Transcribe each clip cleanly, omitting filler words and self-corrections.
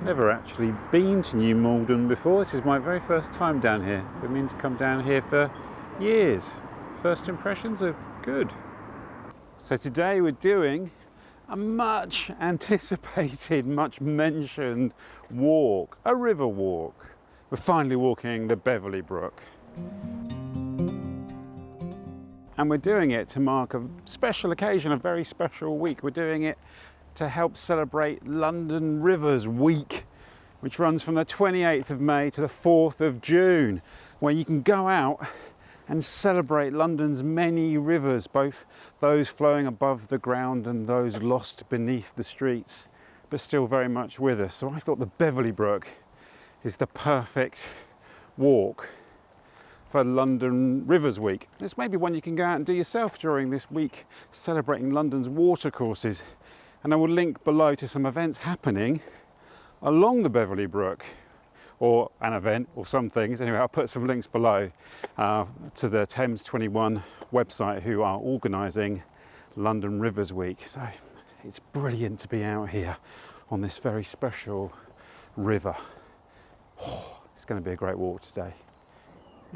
Never actually been to New Malden before. This is my very first time down here. I've been meaning to come down here for years. First impressions are good. So today we're doing a much anticipated, much mentioned walk, a river walk. We're finally walking the Beverley Brook. And we're doing it to mark a special occasion, a very special week. We're doing it to help celebrate London Rivers Week, which runs from the 28th of May to the 4th of June, where you can go out and celebrate London's many rivers, both those flowing above the ground and those lost beneath the streets, but still very much with us. So I thought the Beverley Brook is the perfect walk for London Rivers Week. It's maybe one you can go out and do yourself during this week, celebrating London's watercourses. And I will link below to some events happening along the Beverley Brook, or an event or some things. Anyway, I'll put some links below to the Thames 21 website, who are organising London Rivers Week. So it's brilliant to be out here on this very special river. Oh, it's going to be a great walk today.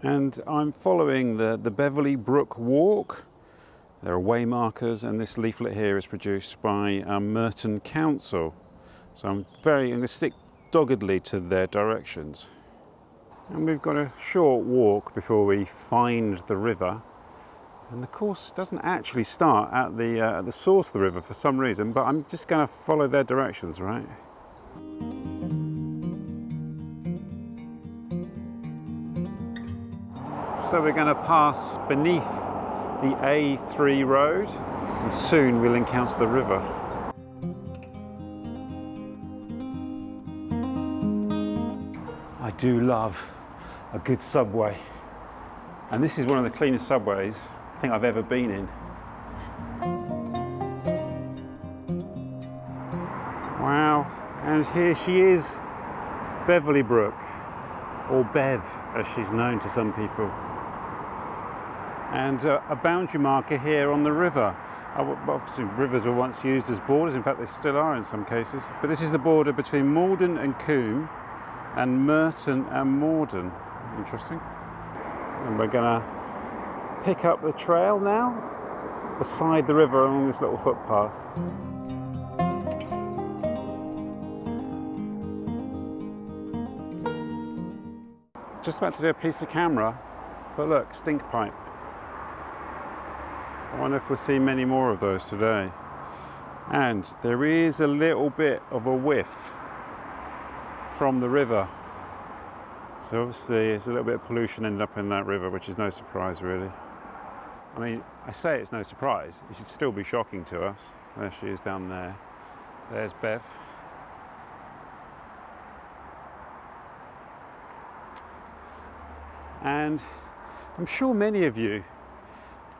And I'm following the Beverley Brook walk. There are waymarkers, and this leaflet here is produced by Merton Council. So I'm going to stick doggedly to their directions. And we've got a short walk before we find the river. And the course doesn't actually start at the source of the river for some reason, but I'm just going to follow their directions, right? So we're going to pass beneath the A3 road, and soon we'll encounter the river. I do love a good subway, and this is one of the cleanest subways I think I've ever been in. Wow, and here she is, Beverley Brook, or Bev as she's known to some people. And a boundary marker here on the river. Obviously rivers were once used as borders, in fact they still are in some cases, but this is the border between Malden and Coombe and Merton and Malden. Interesting. And we're going to pick up the trail now beside the river along this little footpath. Just about to do a piece of camera, but look, stink pipe. I wonder if we'll see many more of those today. And there is a little bit of a whiff from the river. So obviously there's a little bit of pollution ended up in that river, which is no surprise really. I mean, I say it's no surprise. It should still be shocking to us. There she is down there. There's Bev. And I'm sure many of you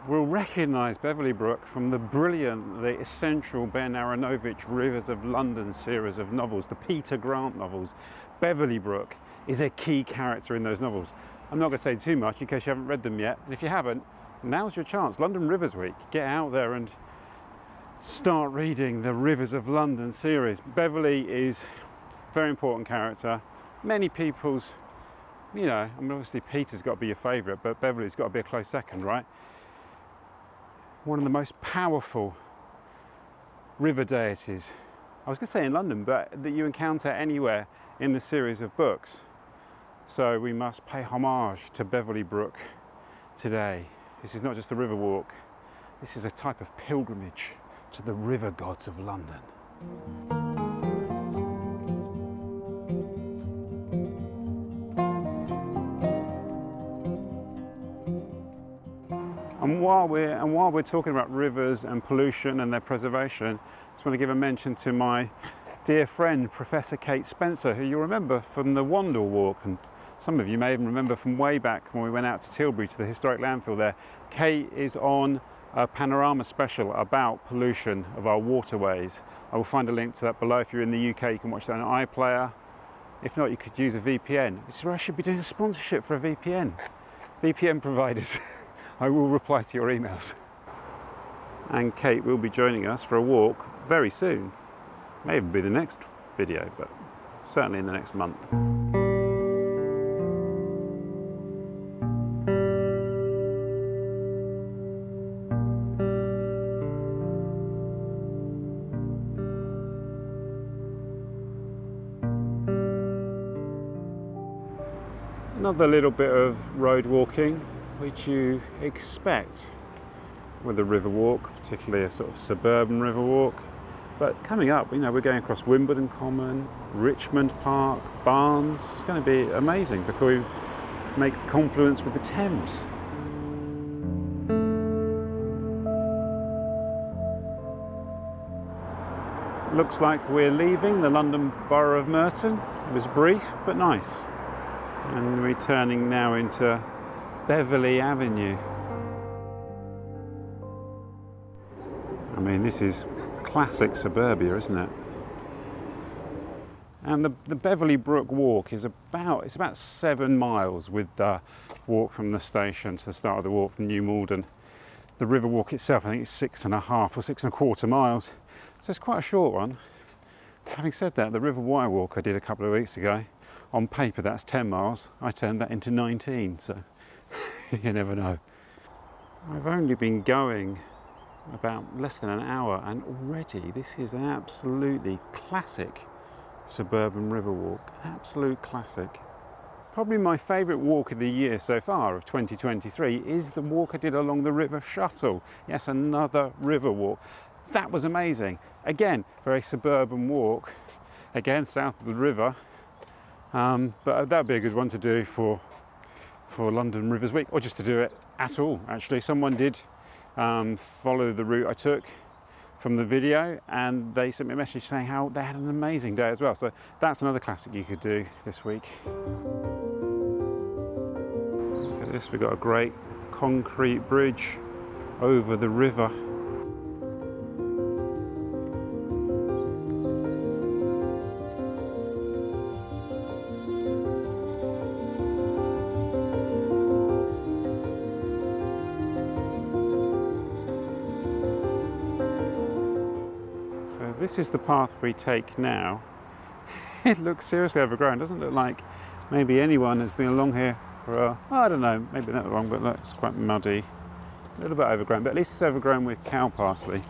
will recognise Beverley Brook from the brilliant, the essential Ben Aaronovitch Rivers of London series of novels, the Peter Grant novels. Beverley Brook is a key character in those novels. I'm not going to say too much in case you haven't read them yet, and if you haven't, now's your chance. London Rivers Week, get out there and start reading the Rivers of London series. Beverley is a very important character. Many people's, you know, I mean obviously Peter's got to be your favourite, but Beverley's got to be a close second, right? One of the most powerful river deities, I was going to say in London, but that you encounter anywhere in the series of books. So we must pay homage to Beverley Brook today. This is not just a river walk, this is a type of pilgrimage to the river gods of London. And while we're talking about rivers and pollution and their preservation, I just want to give a mention to my dear friend, Professor Kate Spencer, who you'll remember from the Wandle Walk, and some of you may even remember from way back when we went out to Tilbury to the historic landfill there. Kate is on a panorama special about pollution of our waterways. I will find a link to that below. If you're in the UK, you can watch that on iPlayer. If not, you could use a VPN. This is where I should be doing a sponsorship for a VPN. VPN providers. I will reply to your emails. And Kate will be joining us for a walk very soon. May even be the next video, but certainly in the next month. Another little bit of road walking, which you expect with a river walk, particularly a sort of suburban river walk. But coming up, you know, we're going across Wimbledon Common, Richmond Park, Barnes. It's going to be amazing before we make the confluence with the Thames. Looks like we're leaving the London Borough of Merton. It was brief but nice. And we're turning now into Beverley Avenue. I mean, this is classic suburbia, isn't it? And the Beverley Brook walk is about 7 miles with the walk from the station to the start of the walk from New Malden. The river walk itself, I think, is 6.5 or 6.25 miles. So it's quite a short one. Having said that, the River Wye walk I did a couple of weeks ago, on paper that's 10 miles. I turned that into 19, so you never know. I've only been going about less than an hour, and already this is an absolutely classic suburban river walk. Absolute classic. Probably my favourite walk of the year so far, of 2023, is the walk I did along the River Shuttle. Yes, another river walk. That was amazing. Again, very suburban walk. Again, south of the river. But that would be a good one to do for London Rivers Week, or just to do it at all, actually. Someone did follow the route I took from the video, and they sent me a message saying how they had an amazing day as well. So that's another classic you could do this week. Look at this, we've got a great concrete bridge over the river. This is the path we take now. It looks seriously overgrown. Doesn't look like maybe anyone has been along here for I don't know, maybe not long, but look, it's quite muddy. A little bit overgrown, but at least it's overgrown with cow parsley,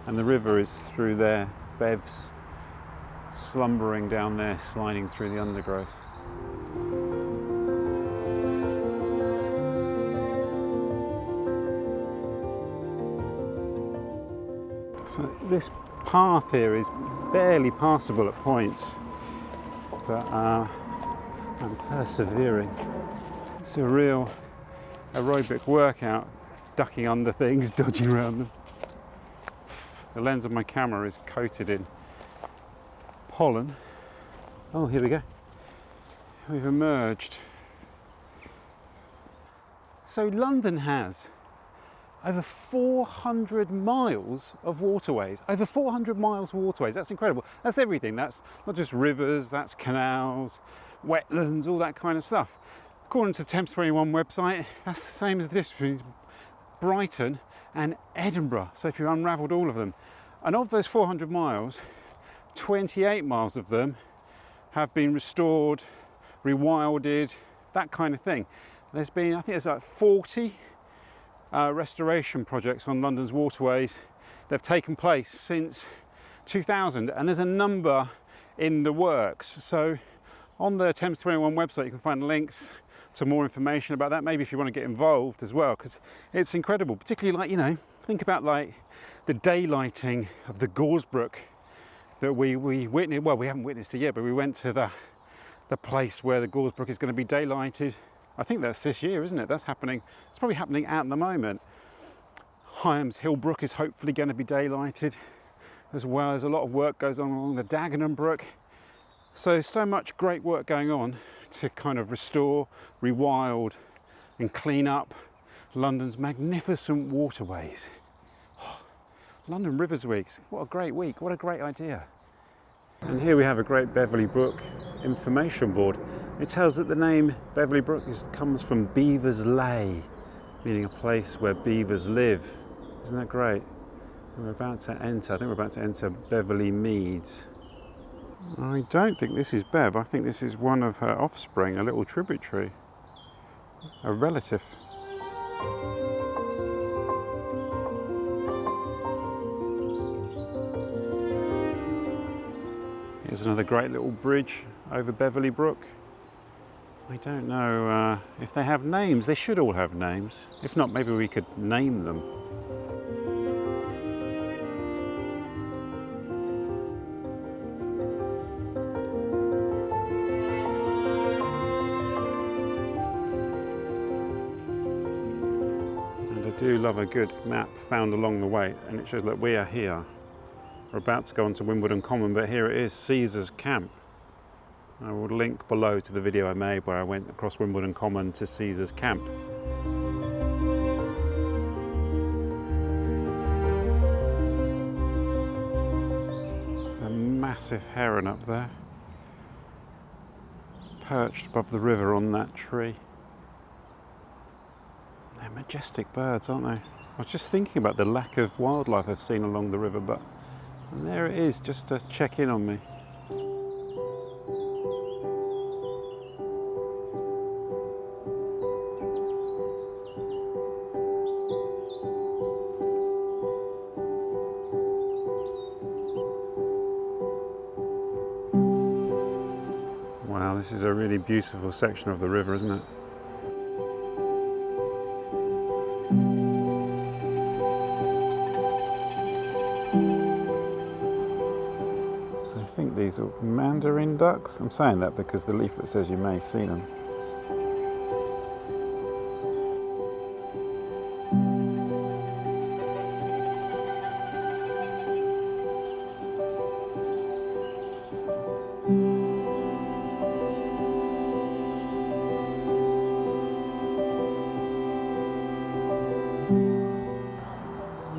and the river is through there. Bev's slumbering down there, sliding through the undergrowth. So this path here is barely passable at points, but I'm persevering. It's a real aerobic workout, ducking under things, dodging around them. The lens of my camera is coated in pollen. Oh, here we go. We've emerged. So London has over 400 miles of waterways. Over 400 miles of waterways. That's incredible. That's everything. That's not just rivers, that's canals, wetlands, all that kind of stuff. According to the Thames 21 website, that's the same as the distance between Brighton and Edinburgh. So if you unravelled all of them. And of those 400 miles, 28 miles of them have been restored, rewilded, that kind of thing. There's been, I think there's like 40 restoration projects on London's waterways. They've taken place since 2000, and there's a number in the works. So on the Thames 21 website you can find links to more information about that, maybe if you want to get involved as well, because it's incredible. Particularly, like, you know, think about like the daylighting of the Goresbrook that we witnessed. Well, we haven't witnessed it yet, but we went to the place where the Goresbrook is going to be daylighted. I think that's this year, isn't it? That's happening. It's probably happening at the moment. Hyams Hill Brook is hopefully going to be daylighted, as well as a lot of work goes on along the Dagenham Brook. So much great work going on to kind of restore, rewild and clean up London's magnificent waterways. Oh, London Rivers Week, what a great week, what a great idea. And here we have a great Beverley Brook information board. It tells that the name Beverley Brook comes from Beaver's Lay, meaning a place where beavers live. Isn't that great? And we're about to enter, I think we're about to enter Beverley Meads. I don't think this is Bev. I think this is one of her offspring, a little tributary, a relative. Here's another great little bridge over Beverley Brook. I don't know if they have names. They should all have names. If not, maybe we could name them. And I do love a good map found along the way, and it shows that we are here. We're about to go onto Wimbledon Common, but here it is, Caesar's Camp. I will link below to the video I made where I went across Wimbledon Common to Caesar's Camp. There's a massive heron up there, perched above the river on that tree. They're majestic birds, aren't they? I was just thinking about the lack of wildlife I've seen along the river, but there it is, just to check in on me. Wow, this is a really beautiful section of the river, isn't it? I think these are mandarin ducks. I'm saying that because the leaflet says you may see them.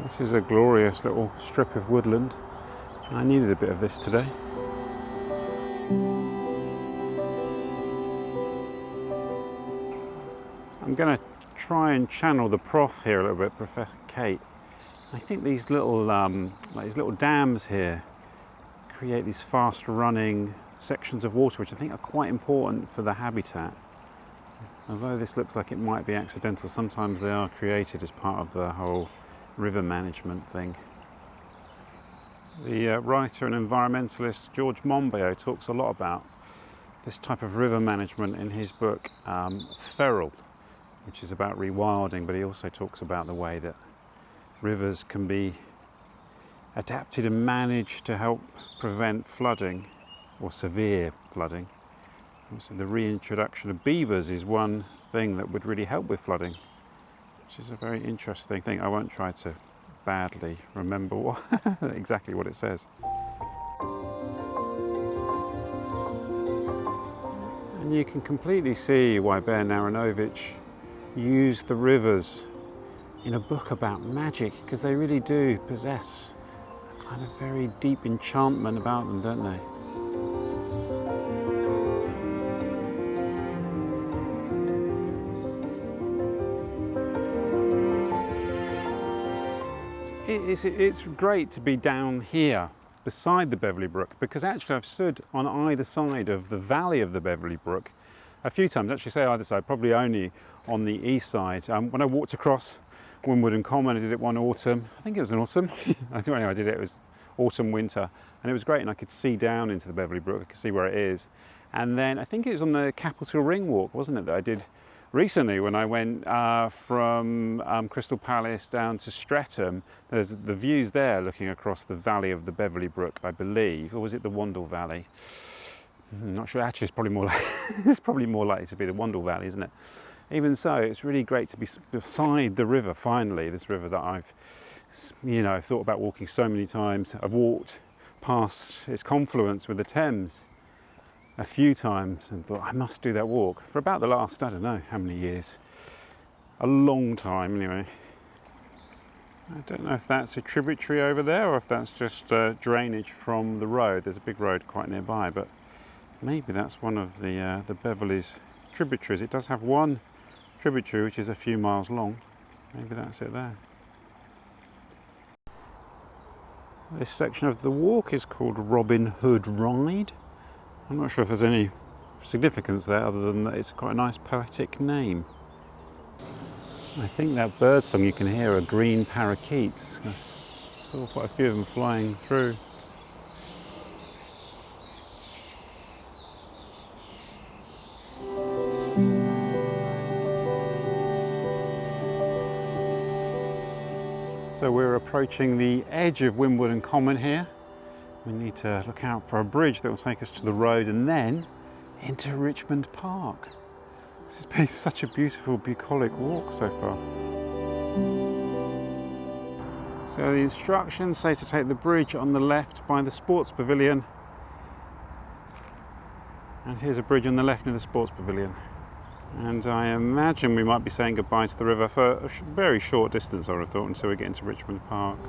This is a glorious little strip of woodland. I needed a bit of this today. I'm going to try and channel the prof here a little bit, Professor Kate. I think these little dams here create these fast-running sections of water, which I think are quite important for the habitat. Although this looks like it might be accidental, sometimes they are created as part of the whole river management thing. The writer and environmentalist George Monbiot talks a lot about this type of river management in his book Feral, which is about rewilding, but he also talks about the way that rivers can be adapted and managed to help prevent flooding or severe flooding. So the reintroduction of beavers is one thing that would really help with flooding, which is a very interesting thing. I won't try to badly remember exactly what it says. And you can completely see why Aaronovitch used the rivers in a book about magic, because they really do possess a kind of very deep enchantment about them, don't they? It's great to be down here beside the Beverley Brook, because actually I've stood on either side of the valley of the Beverley Brook a few times. Actually say either side, probably only on the east side. When I walked across Wimbledon Common, I did it one autumn. I think it was an autumn. I think anyway, I did it. It was autumn, winter, and it was great. And I could see down into the Beverley Brook. I could see where it is. And then I think it was on the Capitol Ring Walk, wasn't it, that I did recently when I went from Crystal Palace down to Streatham. There's the views there looking across the valley of the Beverley Brook, I believe, or was it the Wandle Valley? I'm not sure. Actually, it's probably more it's probably more likely to be the Wandle Valley, isn't it? Even so, it's really great to be beside the river. Finally, this river that I've, thought about walking so many times. I've walked past its confluence with the Thames a few times and thought I must do that walk for about the last, I don't know how many years, a long time anyway. I don't know if that's a tributary over there or if that's just drainage from the road. There's a big road quite nearby, but maybe that's one of the Beverley's tributaries. It does have one tributary which is a few miles long. Maybe that's it there. This section of the walk is called Robin Hood Ride. I'm not sure if there's any significance there other than that it's quite a nice poetic name. I think that bird song you can hear are green parakeets. I saw quite a few of them flying through. So we're approaching the edge of Wimbledon Common here. We need to look out for a bridge that will take us to the road and then into Richmond Park. This has been such a beautiful, bucolic walk so far. So the instructions say to take the bridge on the left by the sports pavilion. And here's a bridge on the left near the sports pavilion. And I imagine we might be saying goodbye to the river for a very short distance, I would have thought, until we get into Richmond Park.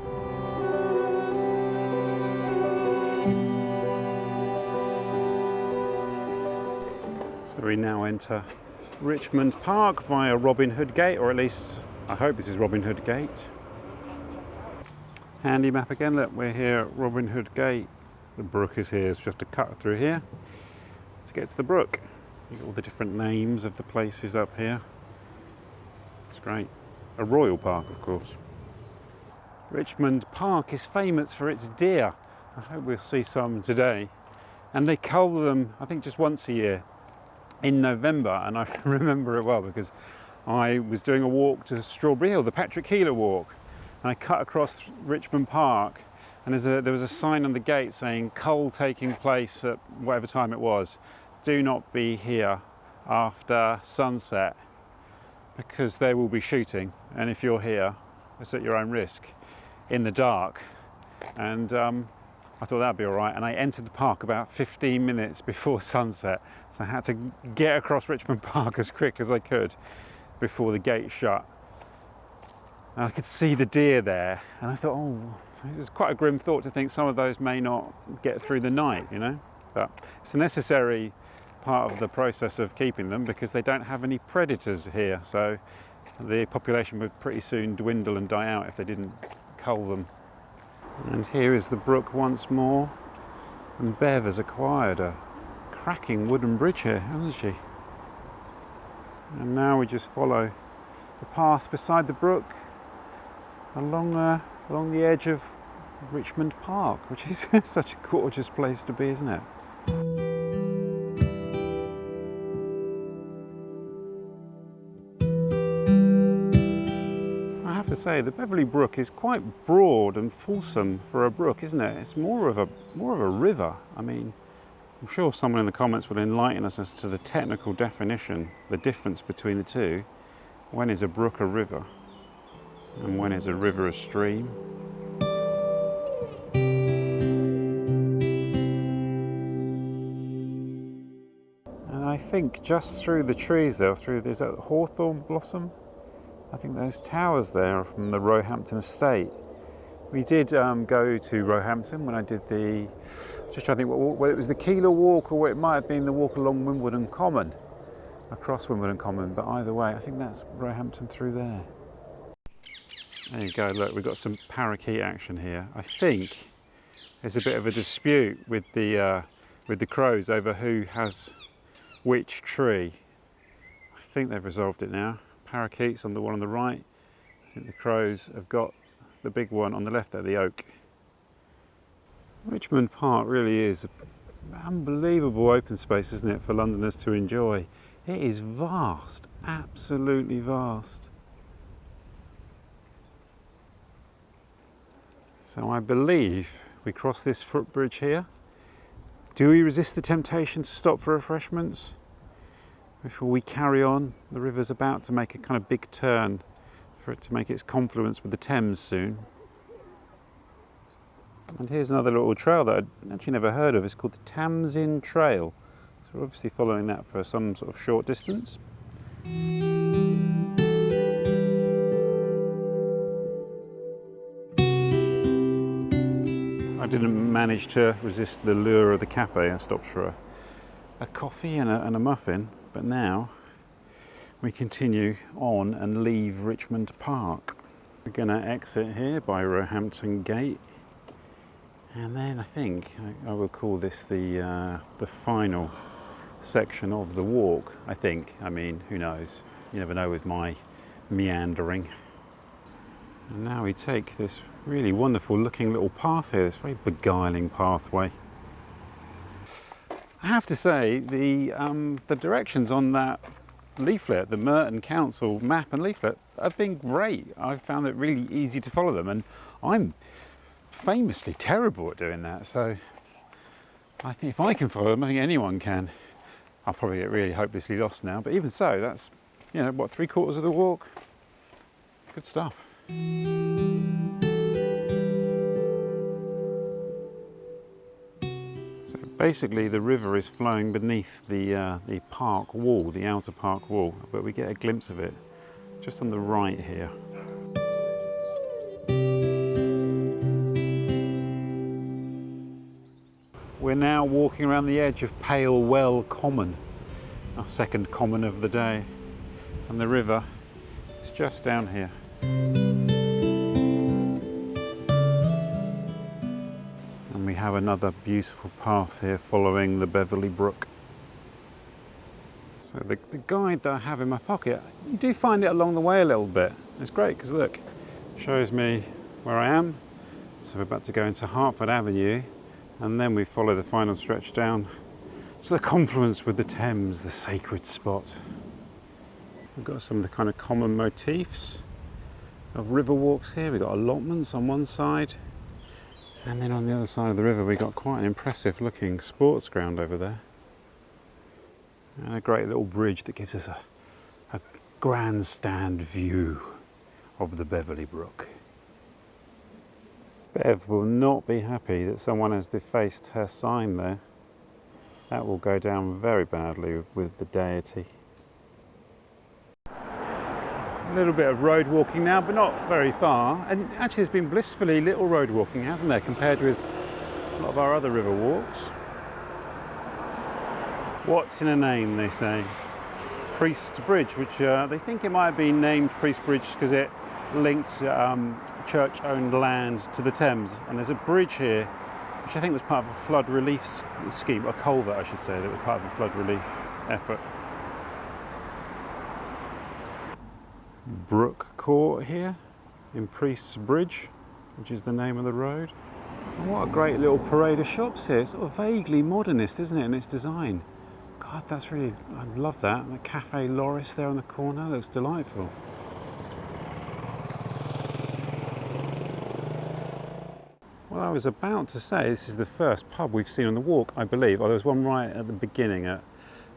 So we now enter Richmond Park via Robin Hood Gate, or at least I hope this is Robin Hood Gate. Handy map again, look, we're here at Robin Hood Gate. The brook is here, it's just a cut through here to get to the brook. You've got all the different names of the places up here. It's great. A royal park, of course. Richmond Park is famous for its deer. I hope we'll see some today. And they cull them, I think, just once a year in November. And I remember it well because I was doing a walk to Strawberry Hill, the Patrick Healer walk. And I cut across Richmond Park and there was a sign on the gate saying cull taking place at whatever time it was. Do not be here after sunset because they will be shooting, and if you're here it's at your own risk in the dark. And I thought that'd be all right, and I entered the park about 15 minutes before sunset, so I had to get across Richmond Park as quick as I could before the gate shut. And I could see the deer there, and I thought, oh, it was quite a grim thought to think some of those may not get through the night, you know, but it's a necessary part of the process of keeping them because they don't have any predators here, so the population would pretty soon dwindle and die out if they didn't cull them. And here is the brook once more, and Bev has acquired a cracking wooden bridge here, hasn't she? And now we just follow the path beside the brook along the edge of Richmond Park, which is such a gorgeous place to be, isn't it? To say the Beverley Brook is quite broad and fulsome for a brook, isn't it? It's more of a river. I mean, I'm sure someone in the comments will enlighten us as to the technical definition, the difference between the two. When is a brook a river and when is a river a stream? And I think just through the trees there, is that hawthorn blossom? I think those towers there are from the Roehampton estate. We did go to Roehampton when I did just trying to think whether it was the Keeler walk or it might have been the walk along Wimbledon Common, across Wimbledon Common, but either way, I think that's Roehampton through there. There you go, look, we've got some parakeet action here. I think there's a bit of a dispute with the crows over who has which tree. I think they've resolved it now. Parakeets on the one on the right. I think the crows have got the big one on the left there, the oak. Richmond Park really is an unbelievable open space, isn't it, for Londoners to enjoy. It is vast, absolutely vast. So I believe we cross this footbridge here. Do we resist the temptation to stop for refreshments? Before we carry on, the river's about to make a kind of big turn for it to make its confluence with the Thames soon. And here's another little trail that I'd actually never heard of. It's called the Thames Trail. So we're obviously following that for some sort of short distance. I didn't manage to resist the lure of the cafe. I stopped for a coffee and a muffin. But now we continue on and leave Richmond Park. We're going to exit here by Roehampton Gate And then I think I will call this the final section of the walk, I think. I mean, who knows? You never know with my meandering. And now we take this really wonderful looking little path here, this very beguiling pathway. I have to say, the directions on that leaflet, the Merton Council map and leaflet, have been great. I've found it really easy to follow them, and I'm famously terrible at doing that, so I think if I can follow them, I think anyone can. I'll probably get really hopelessly lost now, but even so, that's, you know, what, 3/4 of the walk? Good stuff. So basically the river is flowing beneath the park wall, the outer park wall, but we get a glimpse of it just on the right here. We're now walking around the edge of Palewell Common, our second common of the day, and the river is just down here. And we have another beautiful path here following the Beverley Brook. So the guide that I have in my pocket, you do find it along the way a little bit. It's great because look, it shows me where I am. So we're about to go into Hertford Avenue, and then we follow the final stretch down to the confluence with the Thames, the sacred spot. We've got some of the kind of common motifs of river walks here. We've got allotments on one side, and then on the other side of the river we've got quite an impressive looking sports ground over there. And a great little bridge that gives us a grandstand view of the Beverley Brook. Bev will not be happy that someone has defaced her sign there. That will go down very badly with the deity. A little bit of road walking now, but not very far. And actually there's been blissfully little road walking, hasn't there, compared with a lot of our other river walks. What's in a name, they say? Priest's Bridge, which they think it might have been named Priest's Bridge because it linked church-owned land to the Thames. And there's a bridge here, which I think was part of a flood relief scheme, a culvert I should say, that was part of a flood relief effort. Brook Court here in Priest's Bridge, which is the name of the road. And what a great little parade of shops here. It's sort of vaguely modernist, isn't it, in its design? God, that's really, I love that. The Cafe Loris there on the corner looks delightful. Well, I was about to say this is the first pub we've seen on the walk, I believe. Oh, there was one right at the beginning at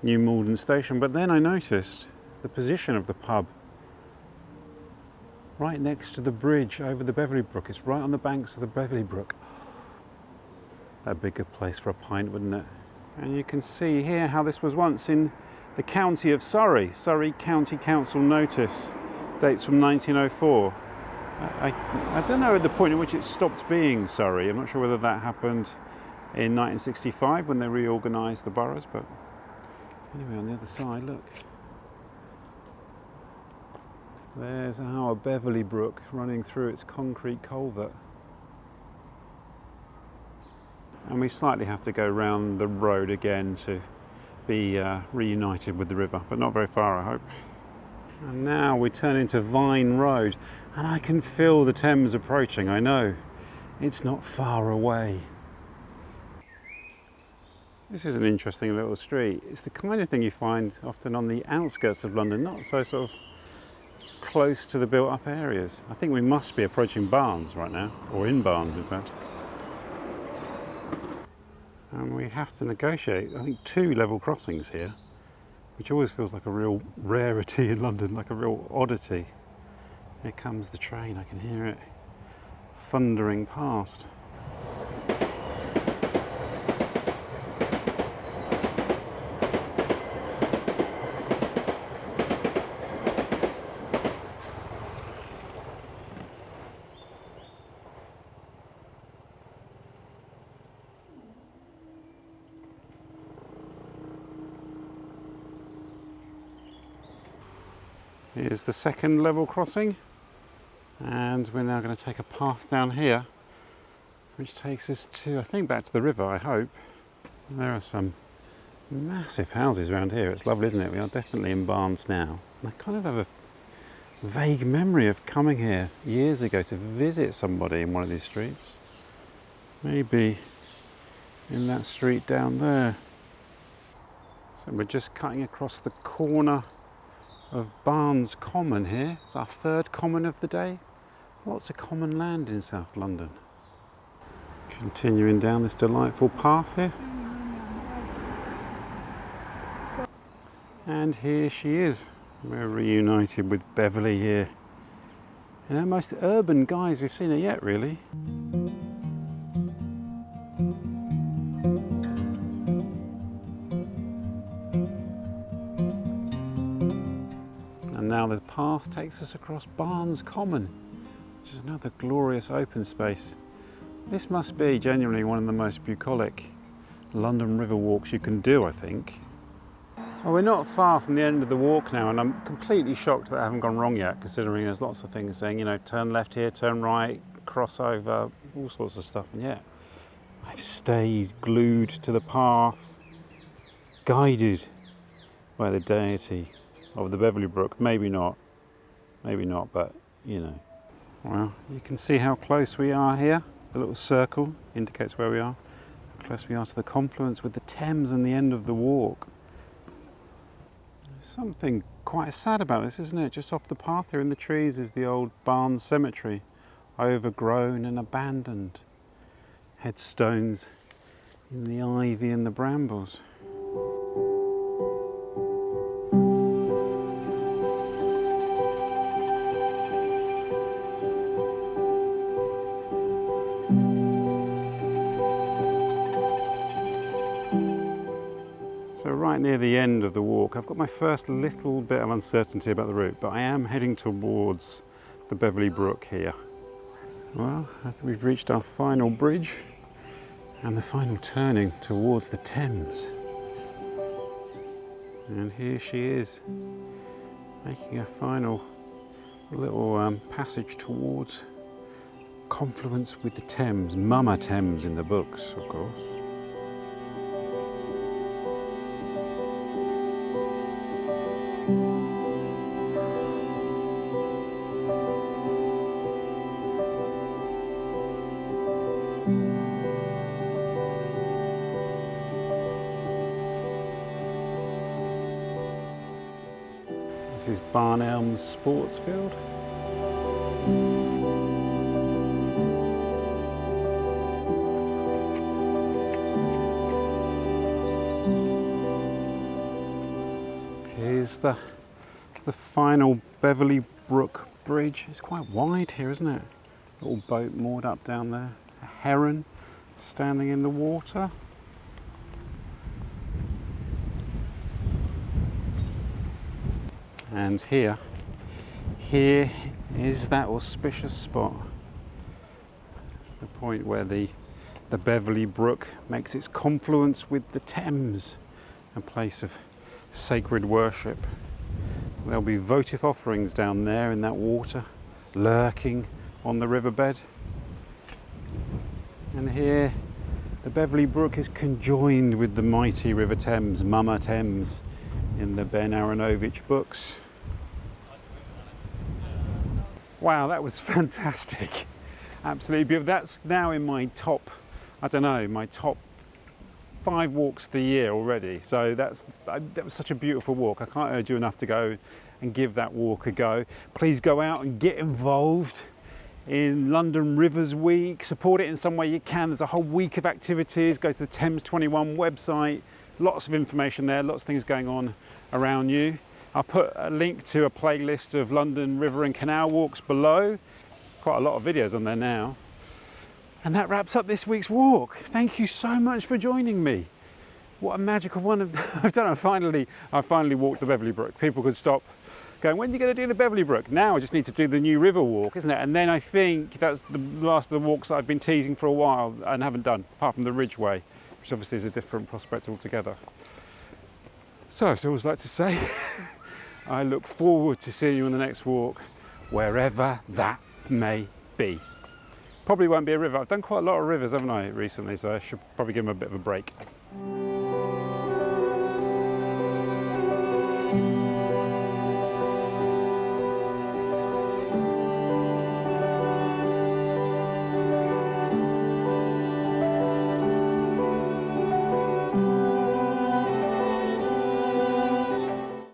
New Malden Station, but then I noticed the position of the pub right next to the bridge over the Beverley Brook. It's right on the banks of the Beverley Brook. That'd be a good place for a pint, wouldn't it? And you can see here how this was once in the county of Surrey. Surrey County Council notice dates from 1904. I don't know at the point at which it stopped being Surrey. I'm not sure whether that happened in 1965 when they reorganised the boroughs, but anyway, on the other side, look. There's our Beverley Brook running through its concrete culvert. And we slightly have to go round the road again to be reunited with the river, but not very far, I hope. And now we turn into Vine Road, and I can feel the Thames approaching. I know it's not far away. This is an interesting little street. It's the kind of thing you find often on the outskirts of London, not so sort of close to the built-up areas. I think we must be approaching Barnes right now, or in Barnes in fact. And we have to negotiate, I think, 2 level crossings here, which always feels like a real rarity in London, like a real oddity. Here comes the train, I can hear it thundering past. Here's the second level crossing, and we're now going to take a path down here which takes us to, I think, back to the river, I hope. There are some massive houses around here. It's lovely, isn't it? We are definitely in Barnes now. And I kind of have a vague memory of coming here years ago to visit somebody in one of these streets. Maybe in that street down there. So we're just cutting across the corner of Barnes Common here. It's our third common of the day. Lots of common land in South London. Continuing down this delightful path here. And here she is. We're reunited with Beverley here. And our most urban guys we've seen her yet, really. And now the path takes us across Barnes Common, which is another glorious open space. This must be genuinely one of the most bucolic London river walks you can do, I think. Well, we're not far from the end of the walk now, and I'm completely shocked that I haven't gone wrong yet, considering there's lots of things saying, you know, turn left here, turn right, cross over, all sorts of stuff, and yet I've stayed glued to the path, guided by the deity of the Beverley Brook. Maybe not, but you know. Well, you can see how close we are here. The little circle indicates where we are. How close we are to the confluence with the Thames and the end of the walk. There's something quite sad about this, isn't it? Just off the path here in the trees is the old Barnes Cemetery, overgrown and abandoned. Headstones in the ivy and the brambles. So right near the end of the walk, I've got my first little bit of uncertainty about the route, but I am heading towards the Beverley Brook here. Well, I think we've reached our final bridge and the final turning towards the Thames. And here she is, making a final little passage towards confluence with the Thames, Mama Thames in the books, of course. This is Barn Elms Sports Field. Here's the final Beverley Brook Bridge. It's quite wide here, isn't it? Little boat moored up down there. A heron standing in the water. And here is that auspicious spot, the point where the Beverley Brook makes its confluence with the Thames, a place of sacred worship. There'll be votive offerings down there in that water, lurking on the riverbed. And here, the Beverley Brook is conjoined with the mighty River Thames, Mama Thames, in the Ben Aaronovitch books. Wow, that was fantastic. Absolutely beautiful. That's now in my top, I don't know, my top 5 walks of the year already. So that was such a beautiful walk. I can't urge you enough to go and give that walk a go. Please go out and get involved in London Rivers Week. Support it in some way you can. There's a whole week of activities. Go to the Thames 21 website. Lots of information there, lots of things going on around you. I'll put a link to a playlist of London River and Canal walks below. Quite a lot of videos on there now. And that wraps up this week's walk. Thank you so much for joining me. What a magical one I've done. I finally walked the Beverley Brook. People could stop going, when are you going to do the Beverley Brook? Now I just need to do the New River walk, isn't it? And then I think that's the last of the walks that I've been teasing for a while and haven't done, apart from the Ridgeway, which obviously is a different prospect altogether. So I always like to say, I look forward to seeing you on the next walk, wherever that may be. Probably won't be a river. I've done quite a lot of rivers, haven't I, recently, so I should probably give them a bit of a break.